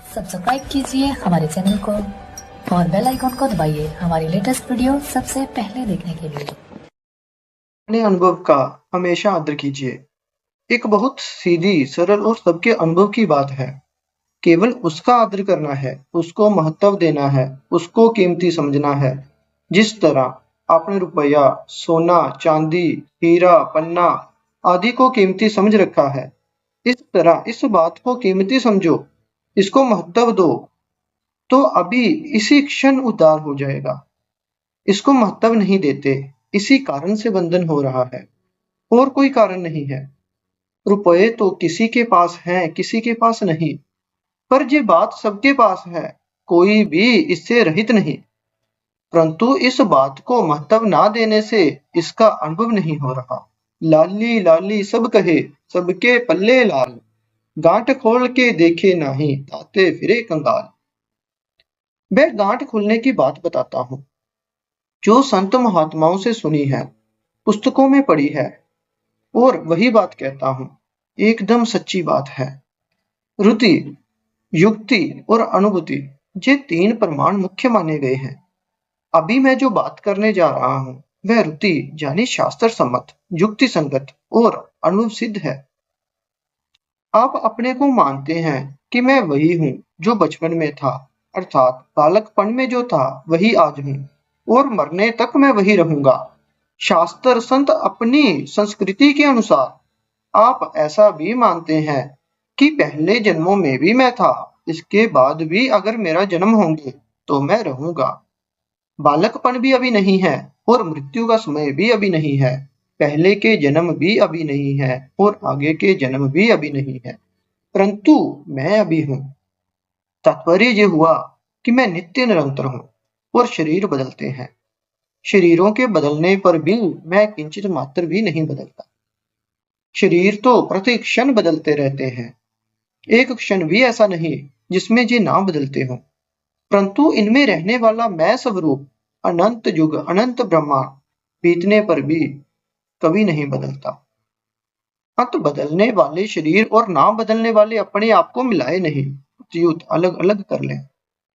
Subscribe कीजिए हमारे channel को और बेल आइकॉन को दबाइए हमारी लेटेस्ट वीडियो सबसे पहले देखने के लिए। अपने अनुभव का हमेशा आदर कीजिए। एक बहुत सीधी, सरल और सबके अनुभव की बात है। केवल उसका आदर करना है, उसको महत्व देना है, उसको कीमती समझना है। जिस तरह आपने रुपया, सोना, चांदी, हीरा, पन्ना आदि को कीमती समझ रखा है, इस तरह इस बात को कीमती समझो, इसको महत्व दो, तो अभी इसी क्षण उद्धार हो जाएगा। इसको महत्व नहीं देते, इसी कारण से बंधन हो रहा है, और कोई कारण नहीं है। रुपए तो किसी के पास हैं, किसी के पास नहीं, पर ये बात सबके पास है, कोई भी इससे रहित नहीं। परंतु इस बात को महत्व ना देने से इसका अनुभव नहीं हो रहा। लाली लाली सब कहे, सबके पल्ले लाल, गांठ खोल के देखे नाही, ताते फिरे कंगाल। मैं गांठ खोलने की बात बताता हूँ, जो संत महात्माओं से सुनी है, पुस्तकों में पढ़ी है, और वही बात कहता हूँ, एकदम सच्ची बात है। रुति, युक्ति और अनुभूति, ये तीन प्रमाण मुख्य माने गए हैं। अभी मैं जो बात करने जा रहा हूँ वह रुति यानी शास्त्र सम्मत, युक्ति संगत और अनुभव सिद्ध है। आप अपने को मानते हैं कि मैं वही हूँ जो बचपन में था, अर्थात बालकपन में जो था वही आज हूँ, और मरने तक मैं वही रहूंगा। शास्त्र संत अपनी संस्कृति के अनुसार आप ऐसा भी मानते हैं कि पहले जन्मों में भी मैं था, इसके बाद भी अगर मेरा जन्म होंगे तो मैं रहूंगा। बालकपन भी अभी नहीं है और मृत्यु का समय भी अभी नहीं है, पहले के जन्म भी अभी नहीं है और आगे के जन्म भी अभी नहीं है, परंतु मैं अभी हूँ। तात्पर्य ये हुआ कि मैं नित्य निरंतर हूँ और शरीर बदलते हैं। शरीरों के बदलने पर भी मैं किंचित मात्र भी नहीं बदलता। शरीर तो प्रति क्षण बदलते रहते हैं, एक क्षण भी ऐसा नहीं जिसमें ये ना बदलते हों, परंतु इनमें रहने वाला मैं स्वरूप अनंत युग अनंत ब्रह्मा बीतने पर भी कभी नहीं बदलता। अत बदलने वाले शरीर और ना बदलने वाले अपने आप को मिलाए नहीं, युत अलग अलग कर लें,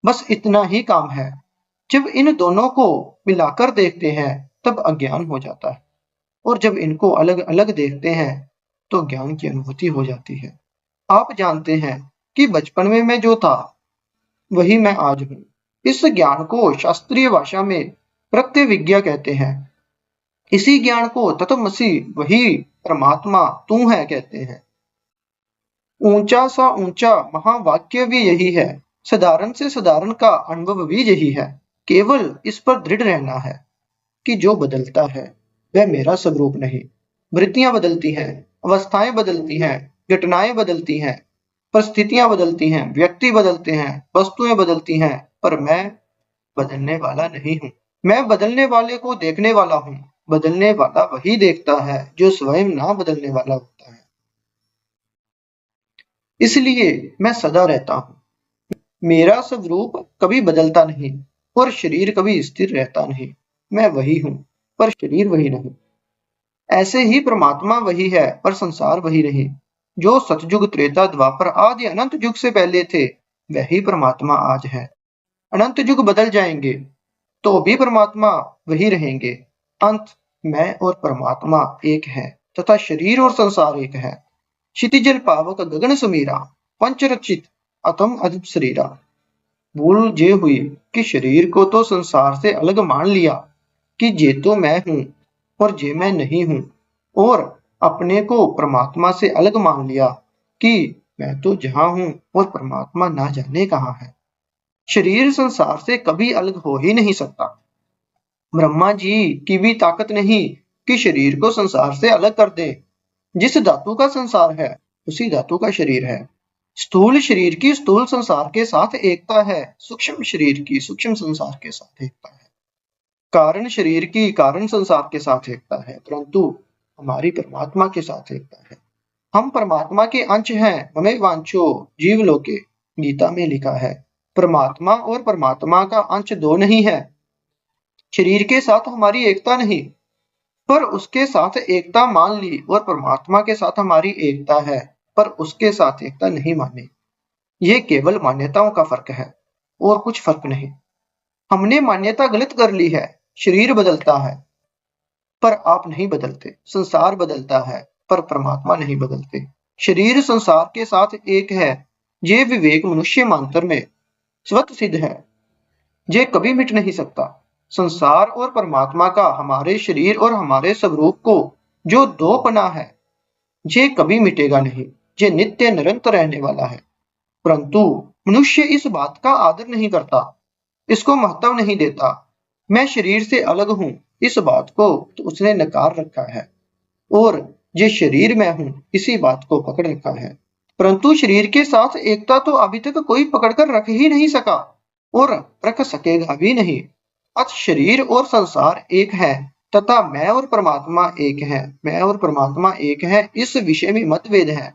बस इतना ही काम है। जब इन दोनों को मिलाकर देखते हैं तब अज्ञान हो जाता है, और जब इनको अलग अलग देखते हैं तो ज्ञान की अनुभूति हो जाती है। आप जानते हैं कि बचपन में मैं जो था वही मैं आज हूँ। इस ज्ञान को शास्त्रीय भाषा में प्रत्यविज्ञा कहते हैं। इसी ज्ञान को तत्वमसि वही परमात्मा तू है कहते हैं। ऊंचा सा ऊंचा महावाक्य भी यही है, साधारण से साधारण का अनुभव भी यही है। केवल इस पर दृढ़ रहना है कि जो बदलता है वह मेरा स्वरूप नहीं। वृत्तियां बदलती हैं, अवस्थाएं बदलती हैं, घटनाएं बदलती हैं, परिस्थितियां बदलती हैं, व्यक्ति बदलते हैं, वस्तुएं बदलती हैं, पर मैं बदलने वाला नहीं हूँ। मैं बदलने वाले को देखने वाला हूँ। बदलने वाला वही देखता है जो स्वयं ना बदलने वाला होता है। इसलिए मैं सदा रहता हूँ। मेरा स्वरूप कभी बदलता नहीं और शरीर कभी स्थिर रहता नहीं। मैं वही हूँ पर शरीर वही नहीं। ऐसे ही परमात्मा वही है पर संसार वही नहीं। जो सतयुग त्रेता द्वापर आदि अनंत युग से पहले थे वही परमात्मा आज है। अनंत युग बदल जाएंगे तो भी परमात्मा वही रहेंगे। अंत मैं और परमात्मा एक है तथा शरीर और संसार एक है। क्षितिजल पावक गगन समीरा, पंचरचित अतम अद्भुत शरीरा। भूल ये हुई कि शरीर को तो संसार से अलग मान लिया कि ये तो मैं हूँ और ये मैं नहीं हूँ, और अपने को परमात्मा से अलग मान लिया कि मैं तो जहाँ हूँ और परमात्मा ना जाने कहाँ है। शरीर संसार से कभी अलग हो ही नहीं सकता। ब्रह्मा जी की भी ताकत नहीं कि शरीर को संसार से अलग कर दे। जिस धातु का संसार है उसी धातु का शरीर है। स्थूल शरीर की स्थूल संसार के साथ एकता है, सूक्ष्म शरीर की सूक्ष्म संसार के साथ एकता है, कारण शरीर की कारण संसार के साथ एकता है, परंतु हमारी परमात्मा के साथ एकता है। हम परमात्मा के अंश हैं। ममे वांछो जीव लोके, गीता में लिखा है। परमात्मा और परमात्मा का अंश दो नहीं है। शरीर के साथ हमारी एकता नहीं, पर उसके साथ एकता मान ली, और परमात्मा के साथ हमारी एकता है पर उसके साथ एकता नहीं मानी। ये केवल मान्यताओं का फर्क है और कुछ फर्क नहीं। हमने मान्यता गलत कर ली है। शरीर बदलता है पर आप नहीं बदलते। संसार बदलता है पर परमात्मा नहीं बदलते। शरीर संसार के साथ एक है, ये विवेक मनुष्य मांतर में स्वतः सिद्ध है। ये कभी मिट नहीं सकता। संसार और परमात्मा का हमारे शरीर और हमारे स्वरूप को जो दो पना है, ये कभी मिटेगा नहीं। ये नित्य निरंतर रहने वाला है। परंतु मनुष्य इस बात का आदर नहीं करता, इसको महत्व नहीं देता। मैं शरीर से अलग हूँ, इस बात को तो उसने नकार रखा है और ये शरीर मैं हूँ, इसी बात को पकड़ रखा है। परंतु शरीर के साथ एकता तो अभी तक कोई पकड़कर रख ही नहीं सका और रख सकेगा भी नहीं। अतः शरीर और संसार एक है तथा मैं और परमात्मा एक है। मैं और परमात्मा एक है, इस विषय में मतभेद है।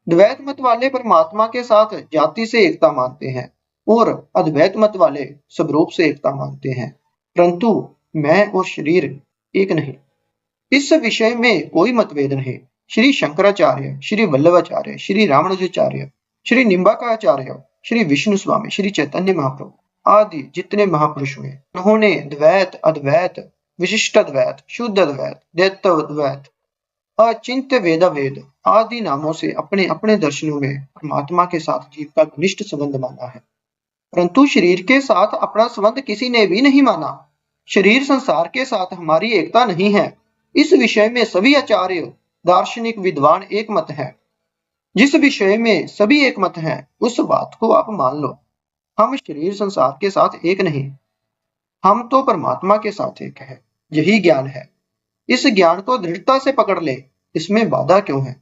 द्वैत मत वाले परमात्मा के साथ जाति से एकता मानते हैं और अद्वैत मत वाले स्वरूप से एकता मानते हैं। परंतु मैं और शरीर एक नहीं, इस विषय में कोई मतभेद नहीं। श्री शंकराचार्य, श्री वल्लभाचार्य, श्री रामानुजाचार्य, श्री निम्बाकाचार्य, श्री विष्णु स्वामी, श्री चैतन्य महाप्रभु आदि जितने महापुरुष हुए, उन्होंने द्वैत, अद्वैत, विशिष्ट अद्वैत, शुद्ध अद्वैत, द्वैताद्वैत, अचिंत्य वेदावेद आदि नामों से अपने अपने दर्शनों में परमात्मा के साथ जीव का घनिष्ठ संबंध माना है। परंतु शरीर के साथ अपना संबंध किसी ने भी नहीं माना। शरीर संसार के साथ हमारी एकता नहीं है, इस विषय में सभी आचार्य, दार्शनिक, विद्वान एक मत है। जिस विषय में सभी एक मत है, उस बात को आप मान लो। हम शरीर संसार के साथ एक नहीं, हम तो परमात्मा के साथ एक है। यही ज्ञान है। इस ज्ञान को दृढ़ता से पकड़ ले, इसमें बाधा क्यों है?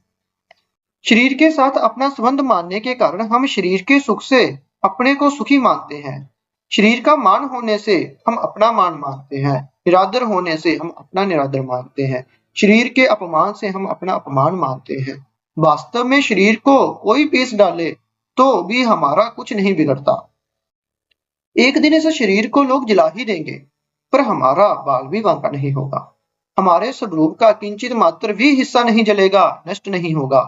शरीर के साथ अपना संबंध मानने के कारण हम शरीर के सुख से अपने को सुखी मानते हैं। शरीर का मान होने से हम अपना मान मानते हैं, निरादर होने से हम अपना निरादर मानते हैं, शरीर के अपमान से हम अपना अपमान मानते हैं। वास्तव में शरीर को कोई पीस डाले तो भी हमारा कुछ नहीं बिगड़ता। एक दिन इस शरीर को लोग जला ही देंगे, पर हमारा बाल भी बांका नहीं होगा। हमारे स्वरूप का किंचित मात्र भी हिस्सा नहीं जलेगा, नष्ट नहीं होगा।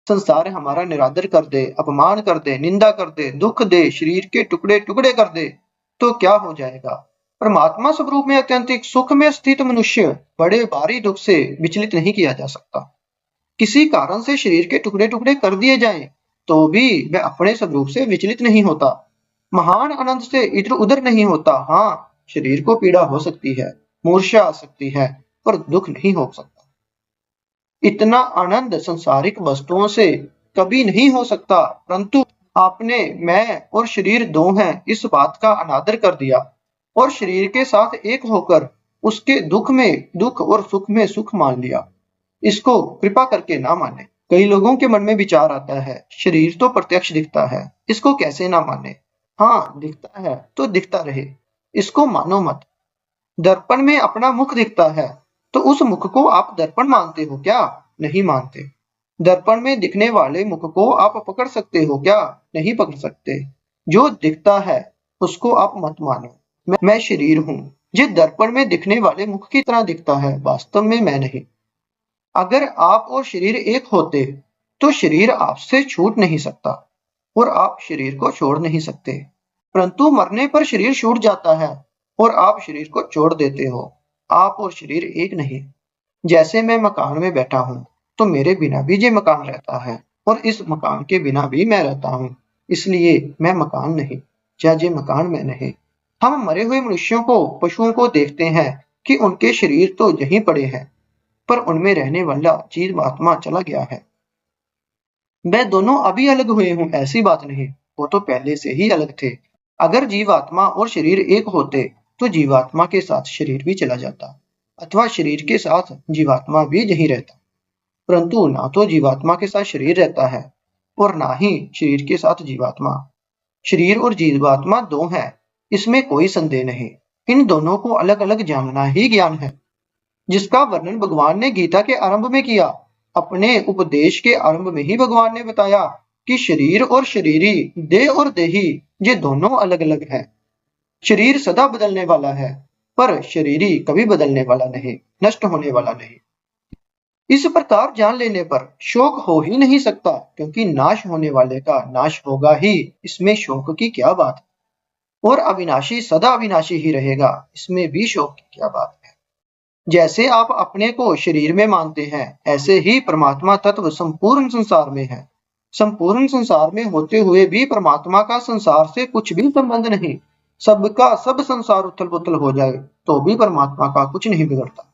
संसार हमारा निरादर कर दे, अपमान कर दे, निंदा कर दे, दुख दे, शरीर के टुकड़े टुकड़े कर दे, तो क्या हो जाएगा? परमात्मा स्वरूप में अत्यंतिक सुख में स्थित मनुष्य बड़े भारी दुख से विचलित नहीं किया जा सकता। किसी कारण से शरीर के टुकड़े टुकड़े कर दिए जाएं, तो भी वह अपने स्वरूप से विचलित नहीं होता। महान आनंद से इधर उधर नहीं होता। हाँ, शरीर को पीड़ा हो सकती है, मूर्छा आ सकती है, पर दुख नहीं हो सकता। इतना आनंद संसारिक वस्तुओं से कभी नहीं हो सकता। परंतु आपने मैं और शरीर दो हैं इस बात का अनादर कर दिया और शरीर के साथ एक होकर उसके दुख में दुख और सुख में सुख मान लिया। इसको कृपा करके ना माने। कई लोगों के मन में विचार आता है, शरीर तो प्रत्यक्ष दिखता है, इसको कैसे ना माने? हाँ, दिखता है तो दिखता रहे, इसको मानो मत। दर्पण में अपना मुख दिखता है, तो उस मुख को आप दर्पण मानते हो क्या? नहीं मानते। दर्पण में दिखने वाले मुख को आप पकड़ सकते हो क्या? नहीं पकड़ सकते। जो दिखता है उसको आप मत मानो। मैं शरीर हूँ, ये दर्पण में दिखने वाले मुख की तरह दिखता है, वास्तव में मैं नहीं। अगर आप और शरीर एक होते तो शरीर आपसे छूट नहीं सकता और आप शरीर को छोड़ नहीं सकते। परंतु मरने पर शरीर छूट जाता है और आप शरीर को छोड़ देते हो। आप और शरीर एक नहीं। जैसे मैं मकान में बैठा हूँ तो मेरे बिना भी ये मकान रहता है और इस मकान के बिना भी मैं रहता हूँ। इसलिए मैं मकान नहीं, या ये मकान मैं नहीं। हम मरे हुए मनुष्यों को, पशुओं को देखते हैं कि उनके शरीर तो यहीं पड़े हैं, पर उनमें रहने वाला जीवात्मा चला गया है। वह दोनों अभी अलग हुए हों ऐसी बात नहीं, वो तो पहले से ही अलग थे। अगर जीवात्मा और शरीर एक होते तो जीवात्मा के साथ शरीर भी चला जाता, अथवा शरीर के साथ जीवात्मा भी यहीं रहता। परंतु ना तो जीवात्मा के साथ शरीर रहता है और ना ही शरीर के साथ जीवात्मा। शरीर और जीवात्मा दो हैं, इसमें कोई संदेह नहीं। इन दोनों को अलग अलग जानना ही ज्ञान है, जिसका वर्णन भगवान ने गीता के आरंभ में किया। अपने उपदेश के आरंभ में ही भगवान ने बताया कि शरीर और शरीरी, देह और देही, ये दोनों अलग अलग हैं। शरीर सदा बदलने वाला है, पर शरीरी कभी बदलने वाला नहीं, नष्ट होने वाला नहीं। इस प्रकार जान लेने पर शोक हो ही नहीं सकता, क्योंकि नाश होने वाले का नाश होगा ही, इसमें शोक की क्या बात है। और अविनाशी सदा अविनाशी ही रहेगा, इसमें भी शोक की क्या बात है। जैसे आप अपने को शरीर में मानते हैं, ऐसे ही परमात्मा तत्व संपूर्ण संसार में है। संपूर्ण संसार में होते हुए भी परमात्मा का संसार से कुछ भी संबंध नहीं। सबका सब संसार उथल पुथल हो जाए तो भी परमात्मा का कुछ नहीं बिगड़ता।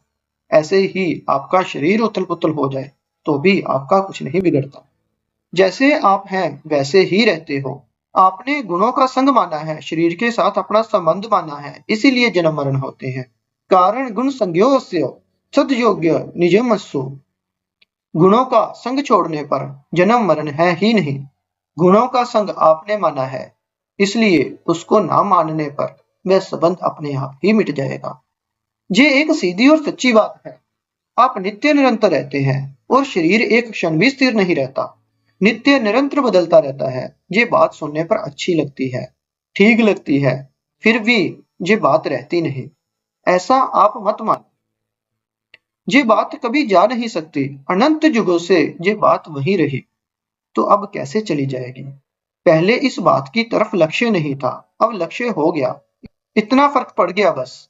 ऐसे ही आपका शरीर उथल पुथल हो जाए तो भी आपका कुछ नहीं बिगड़ता। जैसे आप हैं वैसे ही रहते हो। आपने गुणों का संग माना है, शरीर के साथ अपना संबंध माना है, इसीलिए जन्म मरण होते हैं। कारण गुण संज्ञोस्य सदयोग्य निजमस्सु। गुणों का संग छोड़ने पर जन्म मरण है ही नहीं। गुणों का संग आपने माना है, इसलिए उसको ना मानने पर वह संबंध अपने आप ही मिट जाएगा। ये एक सीधी और सच्ची बात है। आप नित्य निरंतर रहते हैं और शरीर एक क्षण भी स्थिर नहीं रहता, नित्य निरंतर बदलता रहता है। ये बात सुनने पर अच्छी लगती है, ठीक लगती है, फिर भी ये बात रहती नहीं, ऐसा आप मत मान। ये बात कभी जा नहीं सकती, अनंत युगों से ये बात वही रही, तो अब कैसे चली जाएगी। पहले इस बात की तरफ लक्ष्य नहीं था, अब लक्ष्य हो गया, इतना फर्क पड़ गया बस।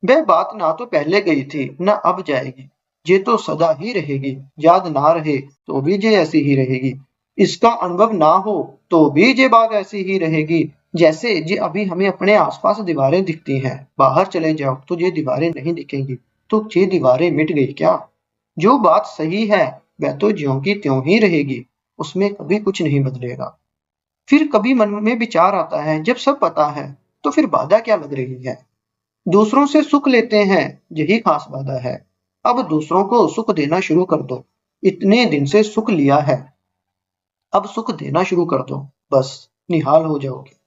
वह बात ना तो पहले गई थी न अब जाएगी, ये तो सदा ही रहेगी। याद ना रहे तो भी ये ऐसी ही रहेगी, इसका अनुभव ना हो तो भी ये बात ऐसी ही रहेगी। जैसे ये अभी हमें अपने आसपास दीवारें दिखती हैं, बाहर चले जाओ तो ये दीवारें नहीं दिखेंगी, तो ये दीवारें मिट गई क्या। जो बात सही है वह तो ज्यों की त्यों ही रहेगी, उसमें कभी कुछ नहीं बदलेगा। फिर कभी मन में विचार आता है, जब सब पता है तो फिर बाधा क्या लग रही है। दूसरों से सुख लेते हैं, यही खास बाधा है। अब दूसरों को सुख देना शुरू कर दो। इतने दिन से सुख लिया है, अब सुख देना शुरू कर दो, बस निहाल हो जाओगे।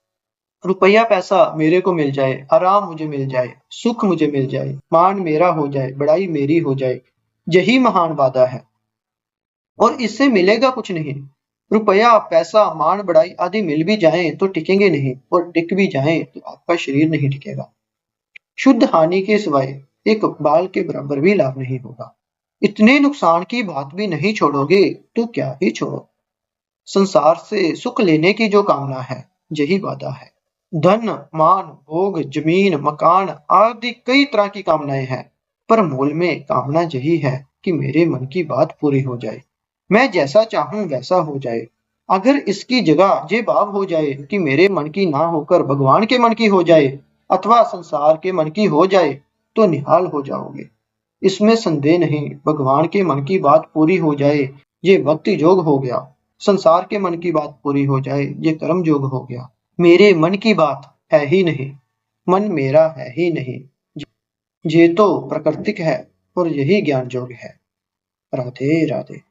रुपया पैसा मेरे को मिल जाए, आराम मुझे मिल जाए, सुख मुझे मिल जाए, मान मेरा हो जाए, बड़ाई मेरी हो जाए, यही महान वादा है। और इससे मिलेगा कुछ नहीं। रुपया पैसा मान बढ़ाई आदि मिल भी जाएं तो टिकेंगे नहीं, और टिक भी जाएं तो आपका शरीर नहीं टिकेगा। शुद्ध हानि के सिवाय एक बाल के बराबर भी लाभ नहीं होगा। इतने नुकसान की बात भी नहीं छोड़ोगे तो क्या ही छोड़ो। संसार से सुख लेने की जो कामना है, यही वादा है। धन मान भोग जमीन मकान आदि कई तरह की कामनाएं हैं, पर मूल में कामना यही है कि मेरे मन की बात पूरी हो जाए, मैं जैसा चाहूं वैसा हो जाए। अगर इसकी जगह ये भाव हो जाए कि मेरे मन की ना होकर भगवान के मन की हो जाए अथवा संसार के मन की हो जाए, तो निहाल हो जाओगे। इसमें संदेह नहीं, भगवान के मन की बात पूरी हो जाए ये भक्ति योग हो गया, संसार के मन की बात पूरी हो जाए ये कर्म योग हो गया। मेरे मन की बात है ही नहीं, मन मेरा है ही नहीं, ये तो प्राकृतिक है और यही ज्ञान योग है। राधे राधे।